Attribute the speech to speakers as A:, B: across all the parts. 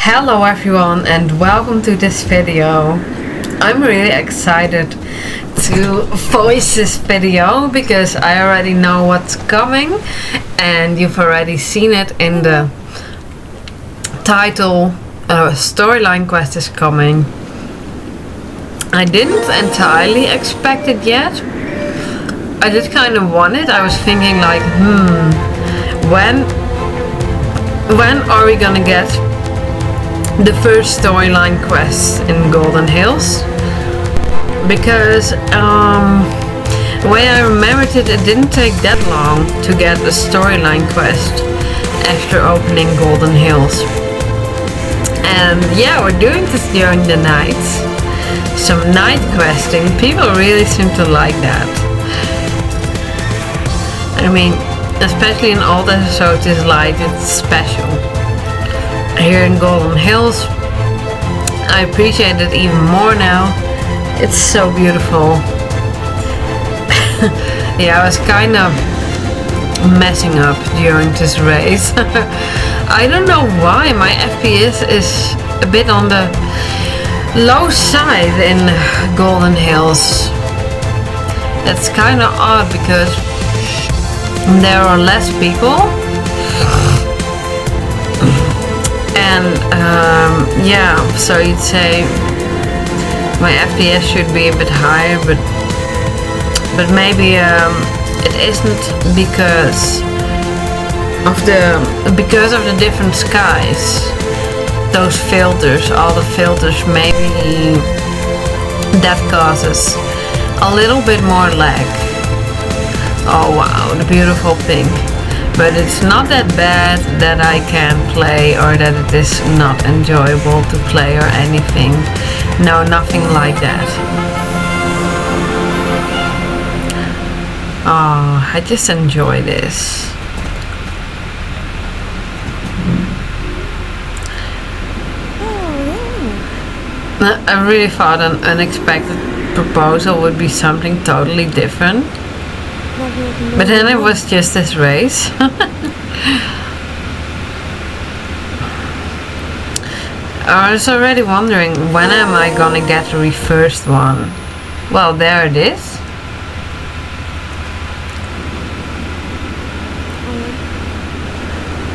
A: Hello everyone and welcome to this video. I'm really excited to voice this video because I already know what's coming and you've already seen it in the title. StorylineQuest is coming. I didn't entirely expect it yet. I just kind of want it. I was thinking like, when are we gonna get the first StorylineQuest in GoldenHills? Because the way I remembered it, it didn't take that long to get a StorylineQuest after opening GoldenHills. And yeah, we're doing this during the night. Some night questing. People really seem to like that. I mean, especially in all the episodes, it's like it's special. Here in GoldenHills, I appreciate it even more now. It's so beautiful. Yeah, I was kind of messing up during this race. I don't know why my FPS is a bit on the low side in GoldenHills. That's kind of odd because there are less people. And yeah, so you'd say my FPS should be a bit higher, but maybe it isn't because of the different skies. Those filters, all the filters, maybe that causes a little bit more lag. Oh wow, the beautiful pink. But it's not that bad that I can't play or that it is not enjoyable to play or anything. No, nothing like that. Oh, I just enjoy this. I really thought an unexpected proposal would be something totally different. But then it was just this race. I was already wondering, when am I gonna get the first one? Well, there it is.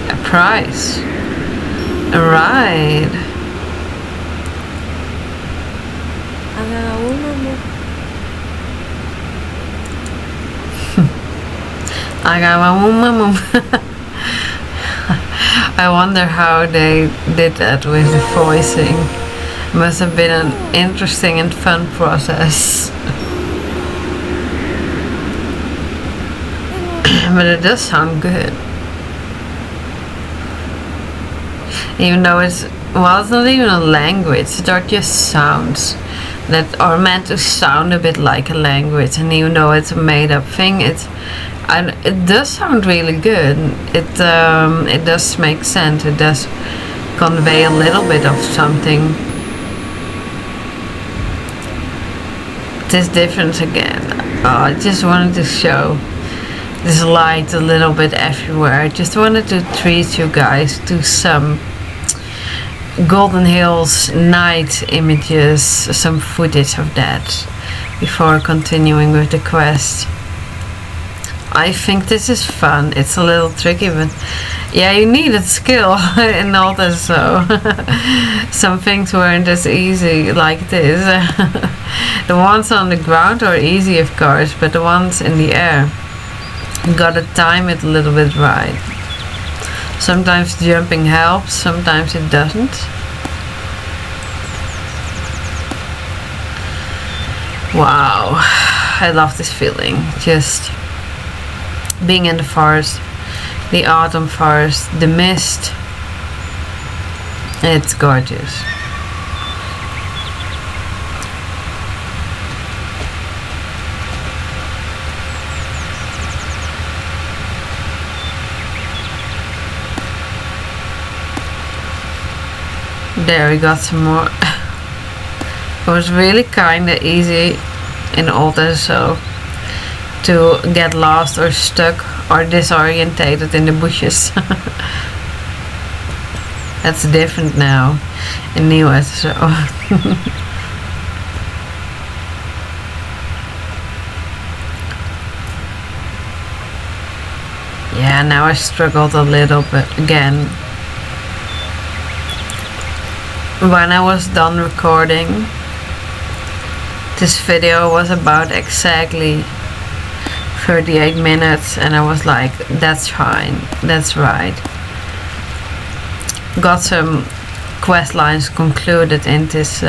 A: A prize. A ride. I got my I wonder how they did that with the voicing. Must have been an interesting and fun process. But it does sound good. Even though it's not even a language, they're just sounds that are meant to sound a bit like a language, and even though it's a made up thing, it does sound really good. It does make sense. It does convey a little bit of something. This difference again. Oh, I just wanted to show this light a little bit everywhere. I just wanted to treat you guys to some GoldenHills night images, some footage of that before continuing with the quest. I think this is fun. It's a little tricky, but yeah, you needed skill in all this, so some things weren't as easy like this. The ones on the ground are easy, of course, but the ones in the air, you gotta time it a little bit right. Sometimes jumping helps, sometimes it doesn't. Wow, I love this feeling. Just being in the forest, the autumn forest, the mist. It's gorgeous. There we got some more. It was really kinda easy in old SSO to get lost or stuck or disorientated in the bushes. That's different now in new SSO. Yeah, now I struggled a little bit again. When I was done recording, this video was about exactly 38 minutes, and I was like, that's fine, that's right. Got some quest lines concluded in this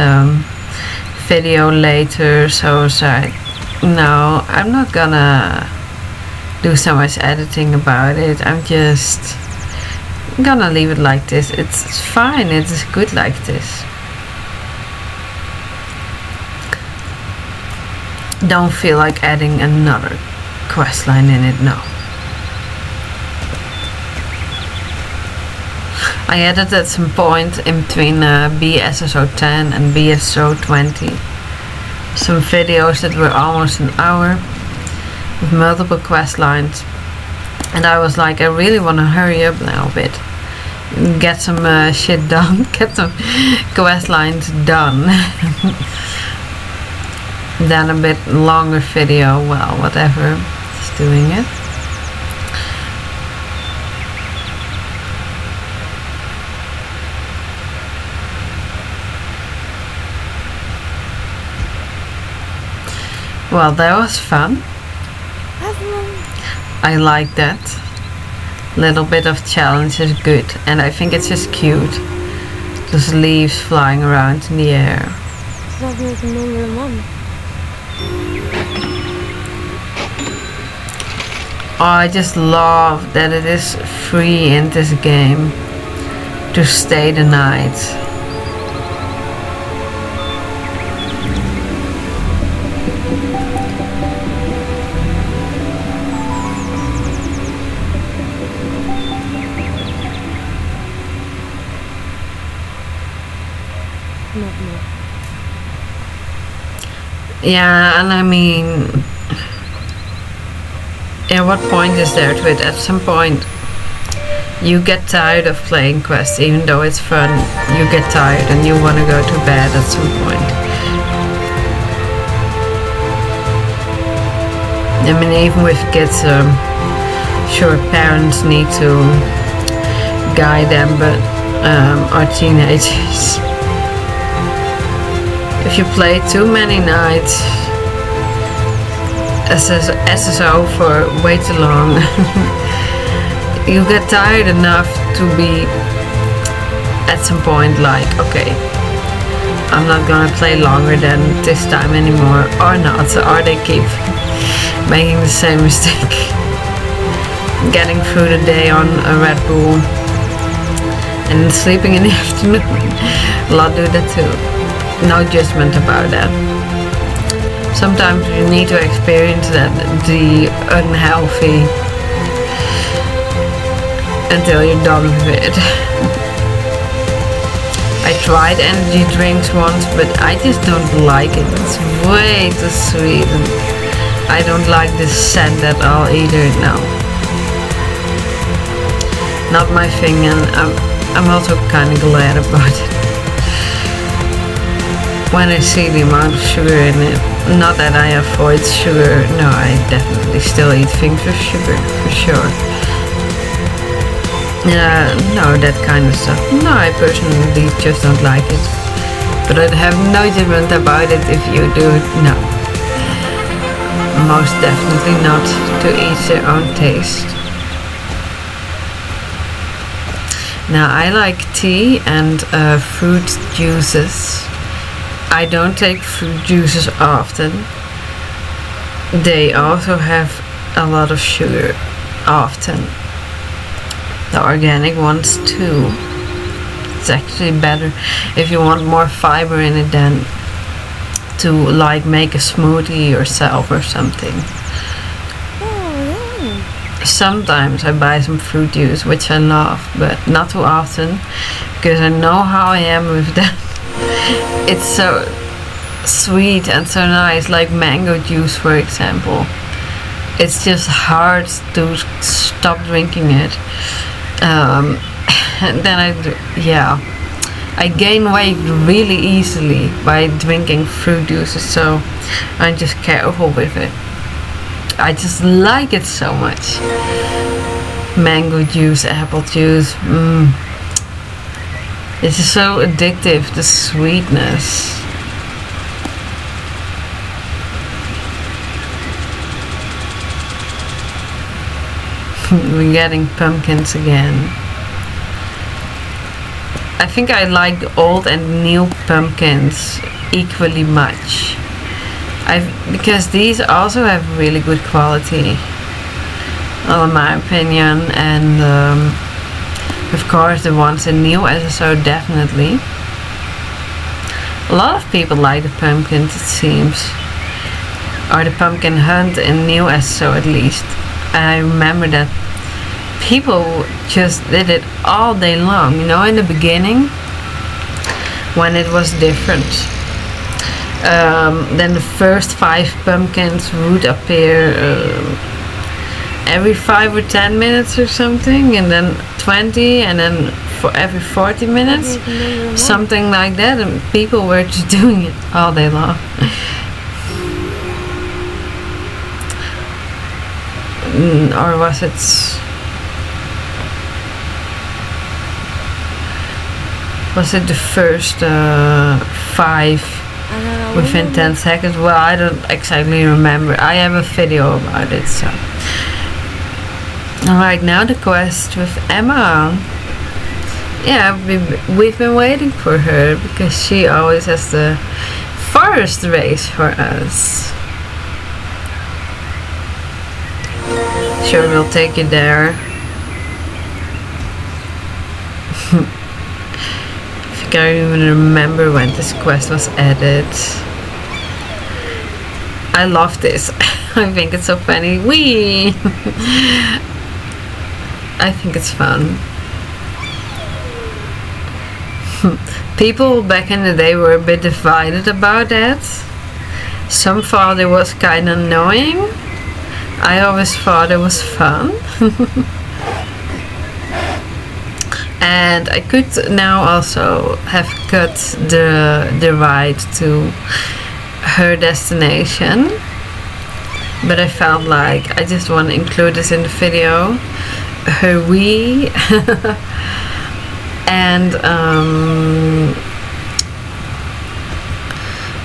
A: video later, so I was like, no, I'm not gonna do so much editing about it. I'm just gonna leave it like this. It's fine, it's good like this. Don't feel like adding another quest line in it, no. I added at some point in between BSSO 10 and BSSO 20 some videos that were almost an hour with multiple quest lines, and I was like, I really want to hurry up now a bit, get some shit done, get some quest lines done. Then a bit longer video, well, whatever, just doing it. Well, that was fun. I like that. Little bit of challenge is good, and I think it's just cute. Just leaves flying around in the air. Oh, I just love that it is free in this game to stay the night. Yeah, and I mean, yeah, what point is there to it? At some point you get tired of playing quests, even though it's fun. You get tired and you want to go to bed at some point. I mean, even with kids, sure, parents need to guide them, but our teenagers, if you play too many nights SSO for way too long, you get tired enough to be at some point like, okay, I'm not gonna play longer than this time anymore, or not, or they keep making the same mistake, getting through the day on a Red Bull and sleeping in the afternoon. A lot do that too. No judgment about that. Sometimes you need to experience that, the unhealthy, until you're done with it. I tried energy drinks once, but I just don't like it. It's way too sweet, and I don't like the scent at all either, no. Not my thing, and I'm also kind of glad about it. When I see the amount of sugar in it, not that I avoid sugar, no, I definitely still eat things with sugar, for sure. No, that kind of stuff. No, I personally just don't like it. But I have no judgment about it if you do, no. Most definitely not, to each their own taste. Now, I like tea and fruit juices. I don't take fruit juices often. They also have a lot of sugar often. The organic ones too. It's actually better if you want more fiber in it than to like make a smoothie yourself or something. Sometimes I buy some fruit juice, which I love, but not too often, because I know how I am with that. It's so sweet and so nice, like mango juice, for example. It's just hard to stop drinking it. then I gain weight really easily by drinking fruit juices, so I'm just careful with it. I just like it so much. Mango juice, apple juice, it's just so addictive, the sweetness. We're getting pumpkins again. I think I like the old and new pumpkins equally much. Because these also have really good quality, well, in my opinion, and of course the ones in new SSO definitely. A lot of people like the pumpkins, it seems, or the pumpkin hunt in new SSO at least. And I remember that people just did it all day long, you know, in the beginning when it was different. Then the first 5 pumpkins would appear every 5 or 10 minutes or something, and then 20, and then for every 40 minutes, something like that, and people were just doing it all day long. Or was it the first 5 within 10 seconds? Well, I don't exactly remember. I have a video about it, so. Alright, now the quest with Emma. Yeah, we've been waiting for her because she always has the forest race for us. Sure, we'll take you there. I can't even remember when this quest was added. I love this. I think it's so funny. Whee! I think it's fun. People back in the day were a bit divided about that. Some thought it was kind of annoying. I always thought it was fun. And I could now also have cut the ride to her destination, but I felt like I just want to include this in the video. Her wee. And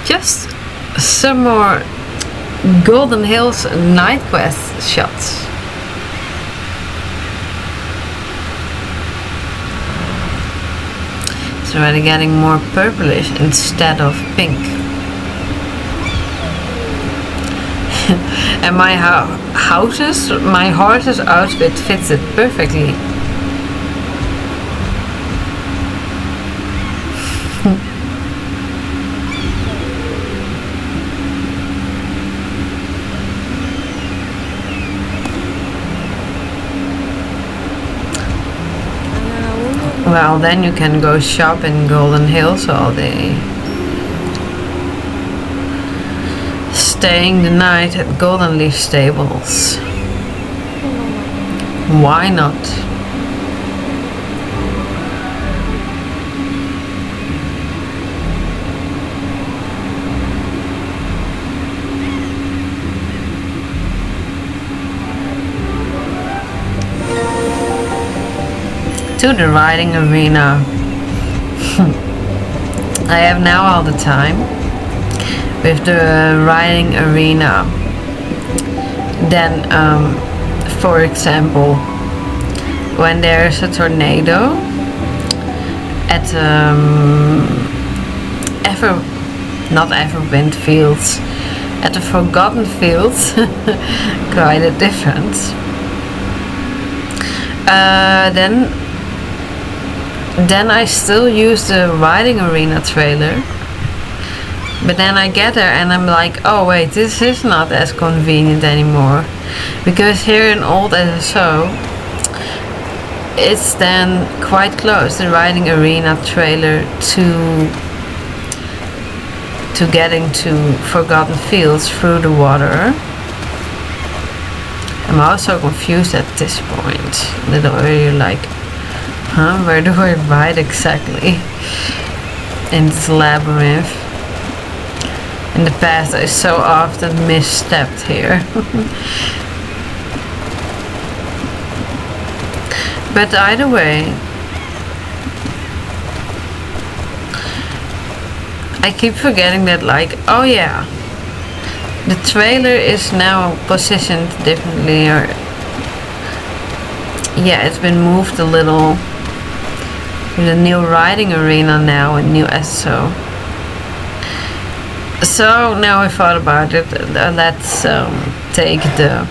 A: just some more GoldenHills NightQuest shots. It's already getting more purplish instead of pink. And my horse's outfit fits it perfectly. Well, then you can go shop in GoldenHills all day. Staying the night at Golden Leaf Stables. Why not? To the riding arena. I have now all the time with the riding arena. Then for example, when there's a tornado at not Everwind Fields, at the Forgotten Fields, quite a difference. Then I still use the riding arena trailer, but then I get there and I'm like, oh wait, this is not as convenient anymore, because here in old SSO it's then quite close, the riding arena trailer, to getting to Forgotten Fields through the water. I'm also confused at this point, a little earlier, like, Huh? Where do I ride exactly? In this labyrinth. In the past I so often misstepped here. But either way, I keep forgetting that, like, oh yeah, the trailer is now positioned differently, or yeah, it's been moved a little with a new riding arena now and new SO. So now I thought about it, let's take the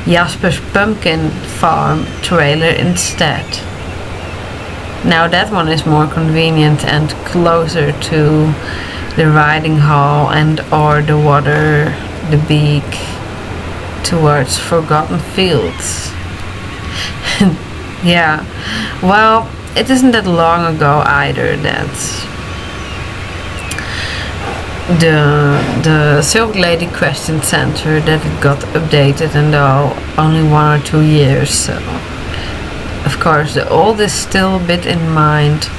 A: Jasper's Pumpkin Farm trailer instead. Now that one is more convenient and closer to the riding hall and or the water, the beak towards Forgotten Fields. Yeah, well, it isn't that long ago either that the Silk Lady Question Center that it got updated, and only 1 or 2 years, so of course the old is still a bit in mind,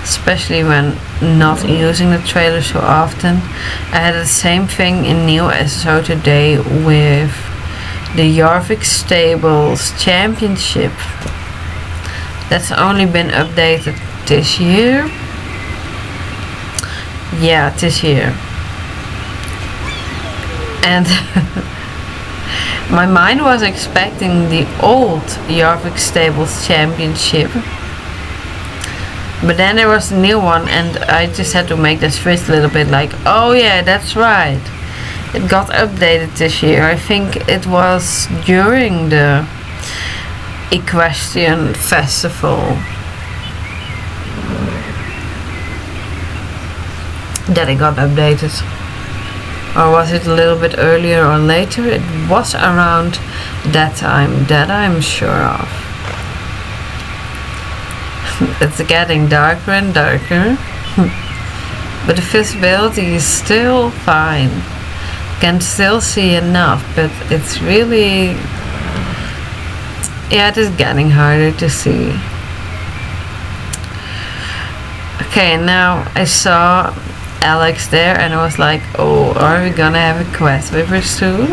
A: especially when not using the trailer so often. I had the same thing in New SO today with the Jorvik Stables Championship. That's only been updated this year. Yeah, this year. And my mind was expecting the old Jorvik Stables Championship, but then there was a new one, and I just had to make that switch a little bit, like, oh yeah, that's right, it got updated this year. I think it was during the Equestrian Festival that it got updated. Or was it a little bit earlier or later? It was around that time, that I'm sure of. It's getting darker and darker. But the visibility is still fine. Can still see enough, but it's really... yeah, it is getting harder to see. Okay, now I saw Alex there and I was like, oh, are we gonna have a quest with her soon?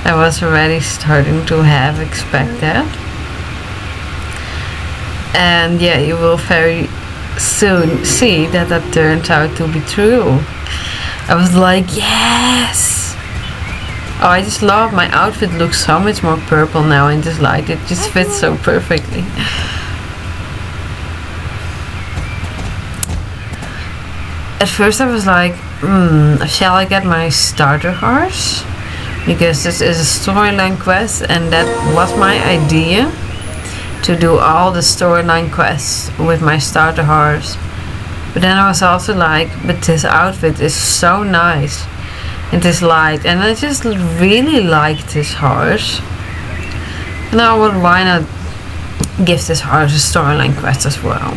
A: I was already starting to have expect that. And yeah, you will very soon see that that turned out to be true. I was like, yes! Oh, I just love my outfit, looks so much more purple now in this light. It just fits so perfectly. At first I was like, shall I get my starter horse? Because this is a storyline quest and that was my idea, to do all the storyline quests with my starter horse. But then I was also like, but this outfit is so nice. It is light and I just really like this horse. And I would, why not give this horse a storyline quest as well?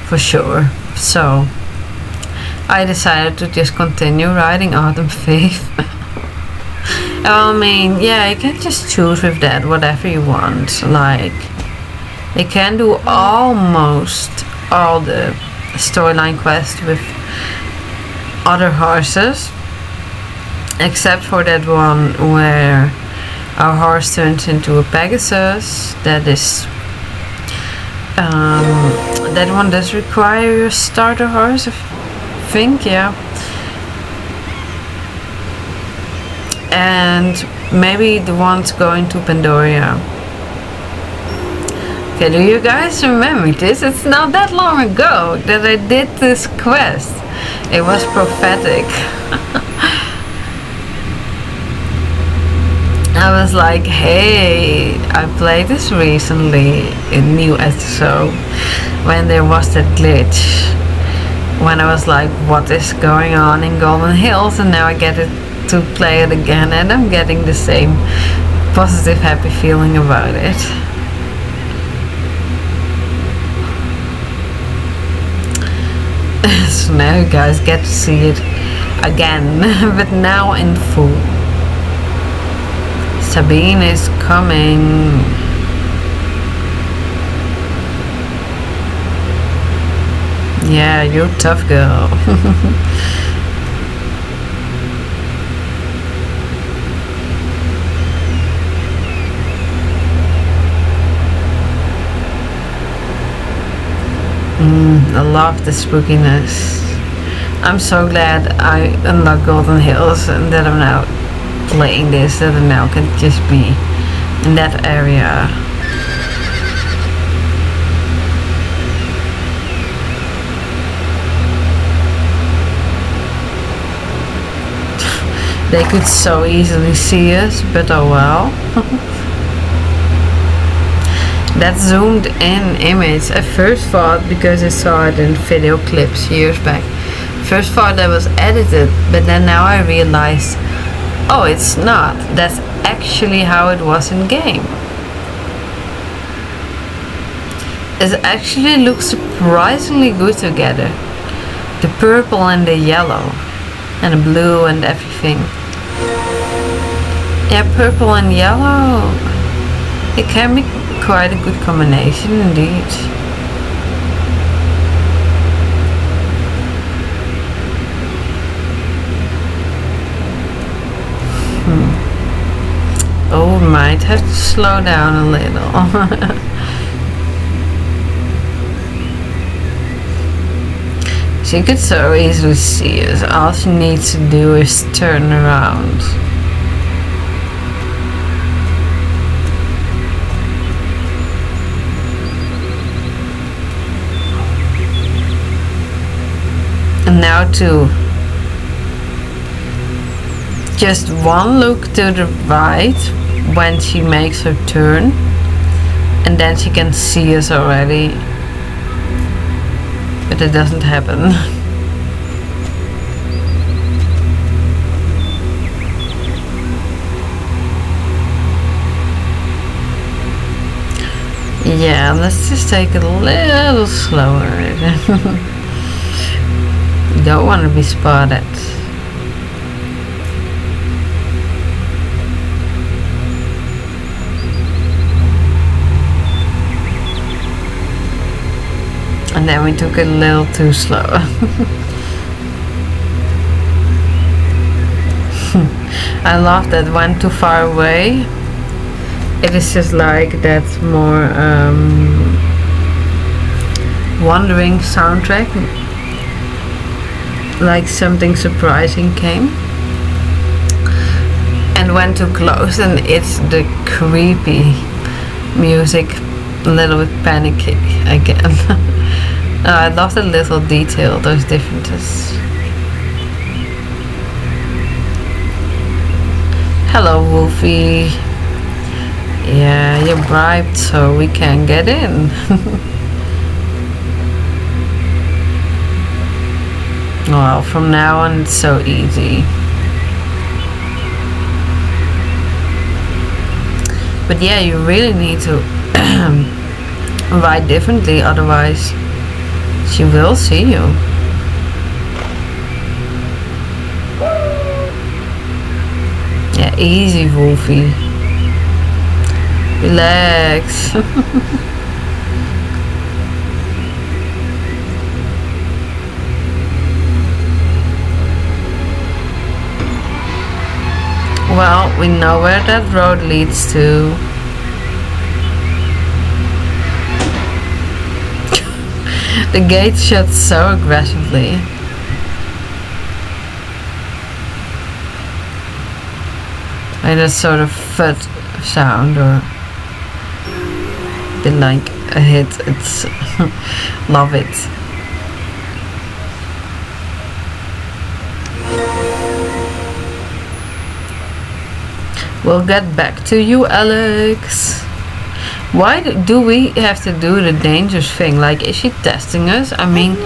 A: For sure. So I decided to just continue riding Autumn Faith. I mean, yeah, you can just choose with that whatever you want. Like, you can do almost all the storyline quests with other horses, except for that one where our horse turns into a Pegasus. That is that one does require your starter horse, I think, yeah. And maybe the ones going to Pandoria. Okay, do you guys remember this? It's not that long ago that I did this quest. It was prophetic. I was like, hey, I played this recently in New SO when there was that glitch. When I was like, what is going on in GoldenHills? And now I get it to play it again and I'm getting the same positive, happy feeling about it. So now you guys get to see it again, but now in full. Sabine is coming. Yeah, you're a tough girl. I love the spookiness. I'm so glad I unlocked GoldenHills and that I'm now playing this, that I now can just be in that area. They could so easily see us, but oh well. That zoomed in image, I first thought, because I saw it in video clips years back, first thought that was edited, but then now I realized, oh, it's not. That's actually how it was in game. It actually looks surprisingly good together. The purple and the yellow, and the blue and everything. Yeah, purple and yellow. It can be quite a good combination indeed. Oh, might have to slow down a little. She could so easily see us. All she needs to do is turn around. And now to just one look to the right when she makes her turn, and then she can see us already, but it doesn't happen. Yeah, let's just take it a little slower. Don't want to be spotted. And then we took it a little too slow. I love that one too far away. It is just like that more wandering soundtrack. Like something surprising came. And when too close, and it's the creepy music, a little bit panicky again. I love the little detail, those differences. Hello, Wolfie. Yeah, you're bribed so we can get in. Well, from now on it's so easy. But yeah, you really need to write differently, otherwise she will see you. Yeah, easy, Wolfie. Relax. Well, we know where that road leads to. The gate shuts so aggressively. Like that sort of thud sound, or been like a hit. It's love it. We'll get back to you, Alex. Why do we have to do the dangerous thing? Like, is she testing us? I mean,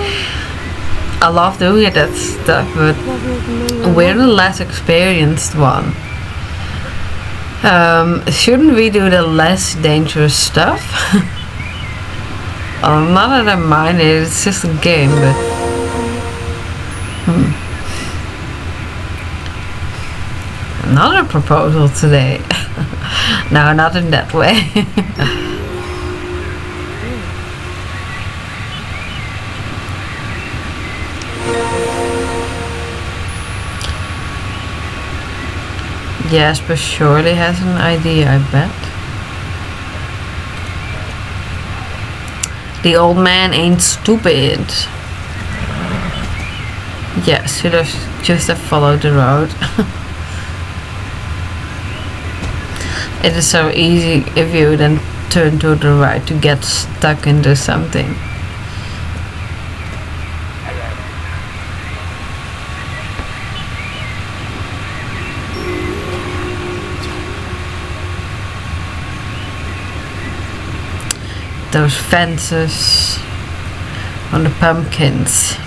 A: I love doing that stuff, but we're the less experienced one. Shouldn't we do the less dangerous stuff? Not that I mind it, it's just a game, but... Another proposal today. No, not in that way. Jasper surely has an idea, I bet. The old man ain't stupid. Yes, should have just have followed the road. It is so easy if you then turn to the right to get stuck into something. Those fences on the pumpkins.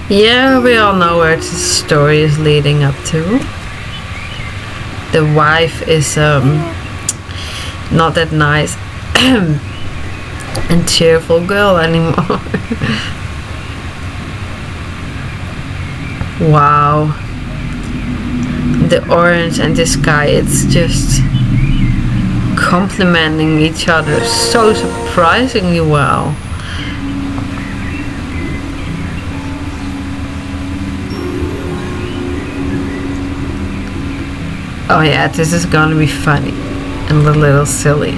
A: Yeah, we all know where this story is leading up to. The wife is not that nice and cheerful girl anymore. Wow. The orange and the sky, it's just complementing each other so surprisingly well. Oh yeah, this is gonna be funny and a little silly.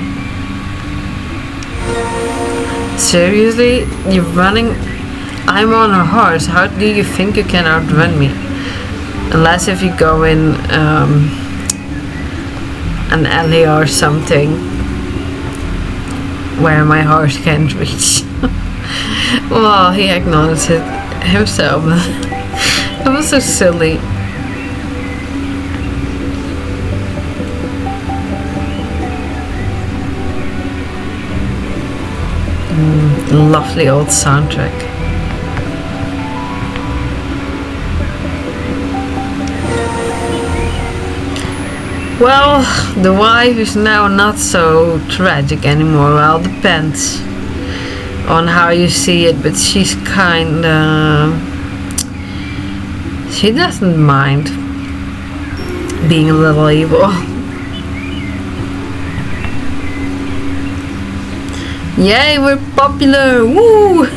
A: Seriously? You're running? I'm on a horse. How do you think you can outrun me? Unless if you go in an alley or something where my horse can't reach. Well, he acknowledged it himself. It was so silly. Lovely old soundtrack. Well, the wife is now not so tragic anymore. Well, depends on how you see it, but she's kinda... she doesn't mind being a little evil. Yay, we're popular! Woo!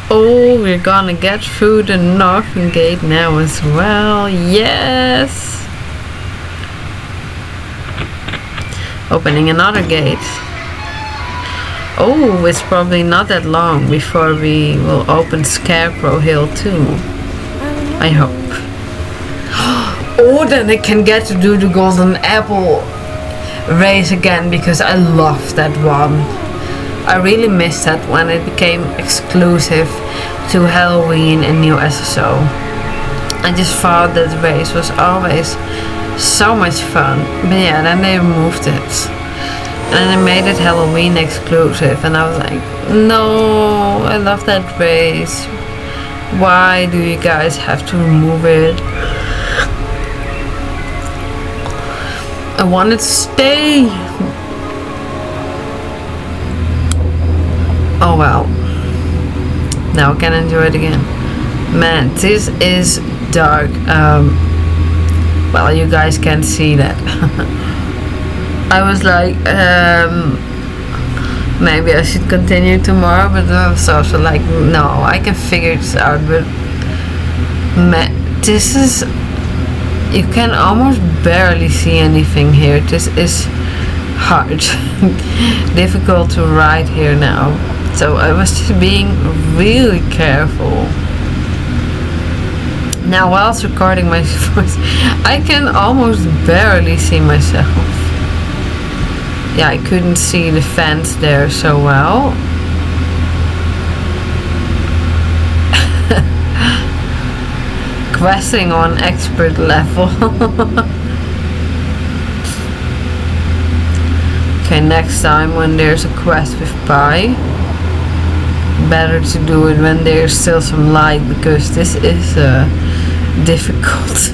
A: Oh, we're gonna get through the northern gate now as well. Yes! Opening another gate. Oh, it's probably not that long before we will open Scarecrow Hill too. I hope. Oh, then I can get to do the Golden Apple race again, because I love that one. I really missed that when it became exclusive to Halloween and new SSO. I just thought that race was always so much fun. But yeah, then they removed it. And they made it Halloween exclusive, and I was like, no, I love that race. Why do you guys have to remove it? I wanted to stay. Oh well. Now I can enjoy it again. Man, this is dark. Well, you guys can't see that. I was like, maybe I should continue tomorrow, but I was also like, no, I can figure this out. But man, this is... you can almost barely see anything here. This is hard. Difficult to ride here now. So I was just being really careful. Now whilst recording my voice, I can almost barely see myself. Yeah, I couldn't see the fence there so well. Questing on expert level. Okay, next time when there's a quest with Pi, better to do it when there's still some light, because this is difficult.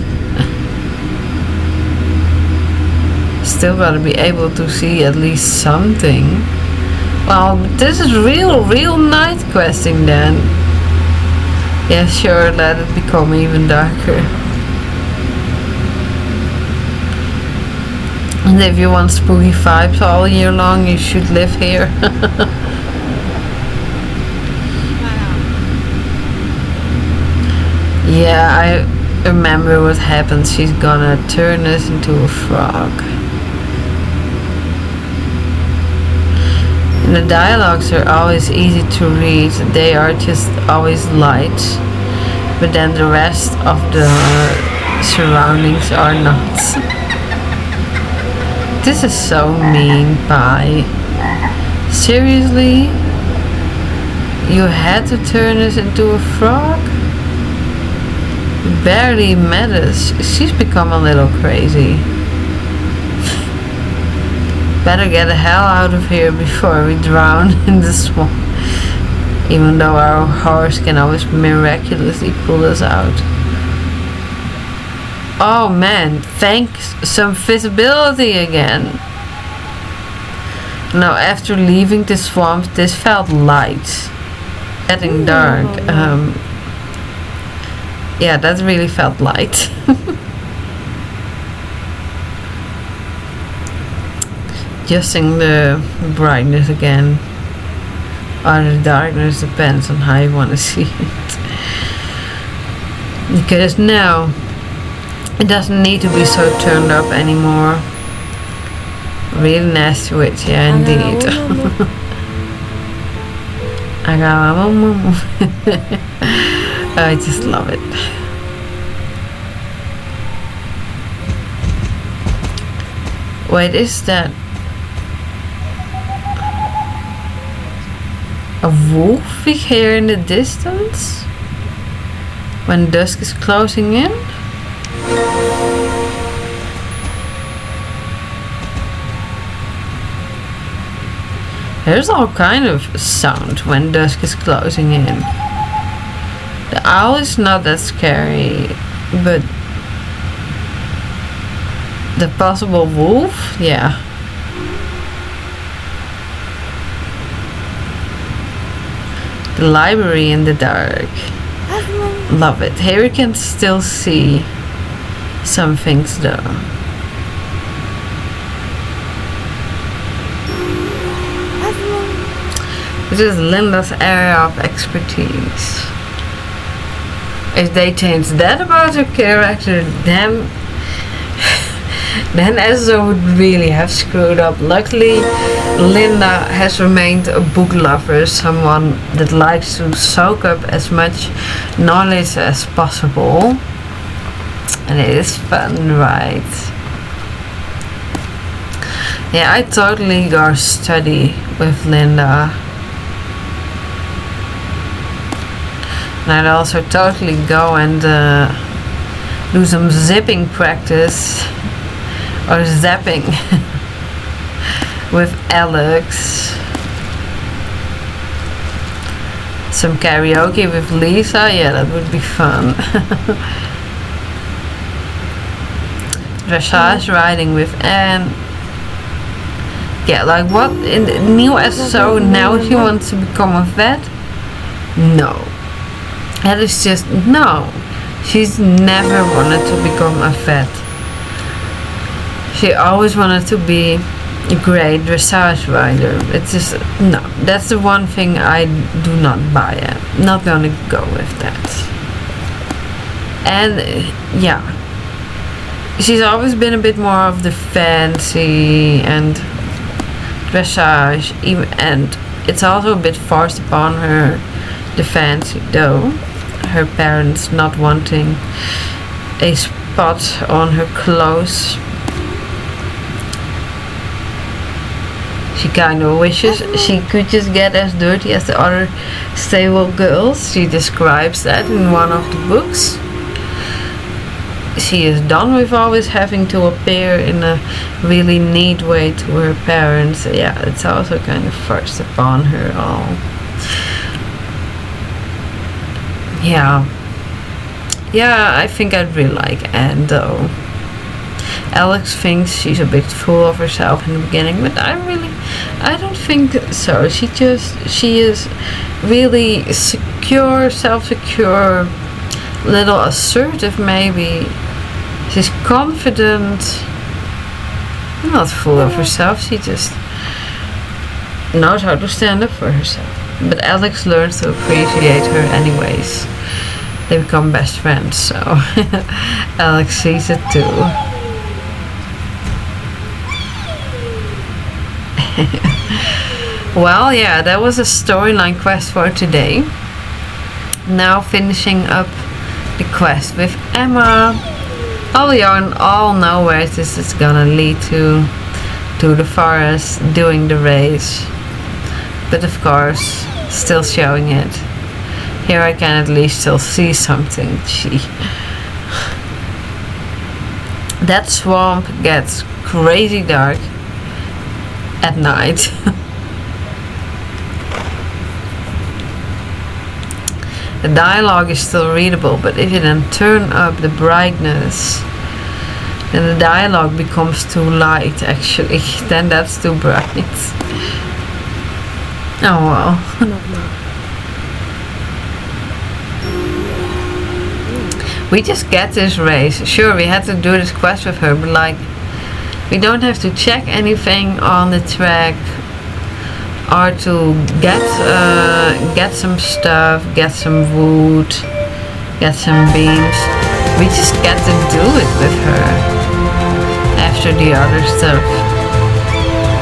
A: Still gotta be able to see at least something. Well, this is real night questing then. Yeah, sure, let it become even darker. And if you want spooky vibes all year long, you should live here. Yeah, I remember what happens. She's gonna turn us into a frog. And the dialogues are always easy to read. They are just always light. But then the rest of the surroundings are not. This is so mean, Pi. Seriously? You had to turn us into a frog? Barely met us. She's become a little crazy. Better get the hell out of here before we drown in the swamp. Even though our horse can always miraculously pull us out. Oh man, thanks, some visibility again. Now after leaving the swamp, this felt light. Getting dark. Yeah, that really felt light. Adjusting the brightness again. Or the darkness, depends on how you want to see it. Because now it doesn't need to be so turned up anymore. Really nasty witch, yeah, indeed. I just love it. Wait, is that a wolf we hear in the distance? When dusk is closing in? There's all kind of sound when dusk is closing in. The owl is not that scary, but the possible wolf, yeah. The library in the dark. Love it. Here we can still see some things though. This is Linda's area of expertise. If they change that about her character, then SSO would really have screwed up. Luckily, Linda has remained a book lover, someone that likes to soak up as much knowledge as possible. And it is fun, right? Yeah, I totally go study with Linda. And I'd also totally go and do some zipping practice or zapping with Alex. Some karaoke with Lisa, yeah, that would be fun. Dressage riding with Anne. Yeah, like what in the new SSO now she wants to become a vet? No. That is just, no. She's never wanted to become a vet. She always wanted to be a great dressage rider. It's just, no. That's the one thing I do not buy. I'm not gonna go with that. And, yeah. She's always been a bit more of the fancy and dressage, even, and it's also a bit forced upon her, the fancy though. Her parents not wanting a spot on her clothes. She kind of wishes she could just get as dirty as the other stable girls. She describes that in one of the books. She is done with always having to appear in a really neat way to her parents. Yeah, it's also kind of forced upon her all. Yeah, I think I'd really like Anne though. Alex thinks she's a bit full of herself in the beginning, but I don't think so. She is really secure, self-secure, little assertive maybe. She's confident, not full of herself. She just knows how to stand up for herself. But Alex learns to appreciate her anyways. They become best friends, so Alex sees it too. Well, yeah, that was a storyline quest for today. Now finishing up the quest with Emma. We all know where this is gonna lead to the forest, doing the race. But of course, still showing it. Here I can at least still see something. That swamp gets crazy dark at night. The dialogue is still readable, but if you then turn up the brightness, then the dialogue becomes too light actually. Then that's too bright. Oh well. We just get this race. Sure, we had to do this quest with her, but like, we don't have to check anything on the track or to get some stuff, get some wood, get some beams. We just get to do it with her after the other stuff.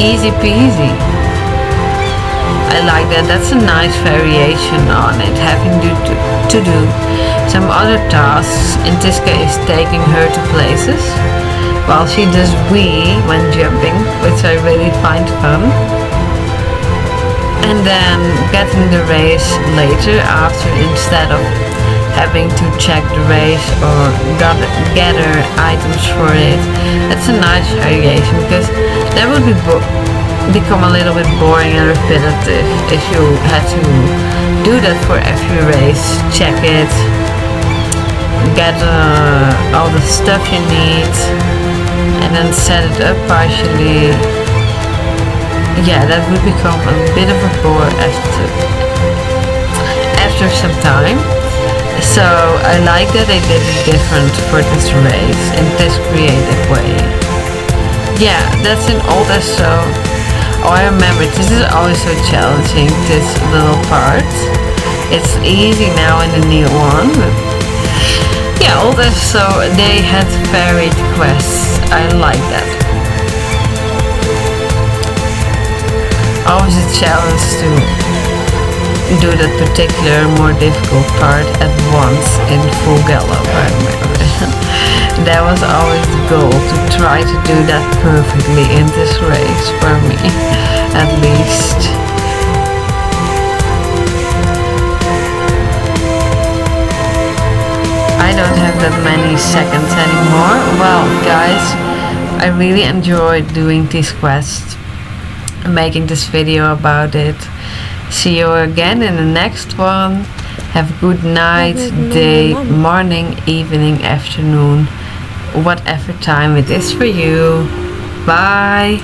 A: Easy peasy. I like that. That's a nice variation on it, having to do some other tasks, in this case taking her to places, while she does wee when jumping, which I really find fun. And then getting the race later after, instead of having to check the race or gather items for it. That's a nice variation, because that would become a little bit boring and repetitive if you had to do that for every race. Check it, get all the stuff you need, and then set it up partially. Yeah, that would become a bit of a bore after some time. So I like that they did it different for this race in this creative way. Yeah, that's in old SO. Oh, I remember, this is always so challenging, this little part. It's easy now in the new one. But yeah, old SO, they had varied quests. I like that. Always a challenge to do that particular more difficult part at once in full gallop, I remember. That was always the goal, to try to do that perfectly in this race, for me, at least. I don't have that many seconds anymore. Well, guys, I really enjoyed doing these quests, making this video about it. See you again in the next one. Have a good night, day, morning, evening, afternoon, whatever time it is for you. Bye.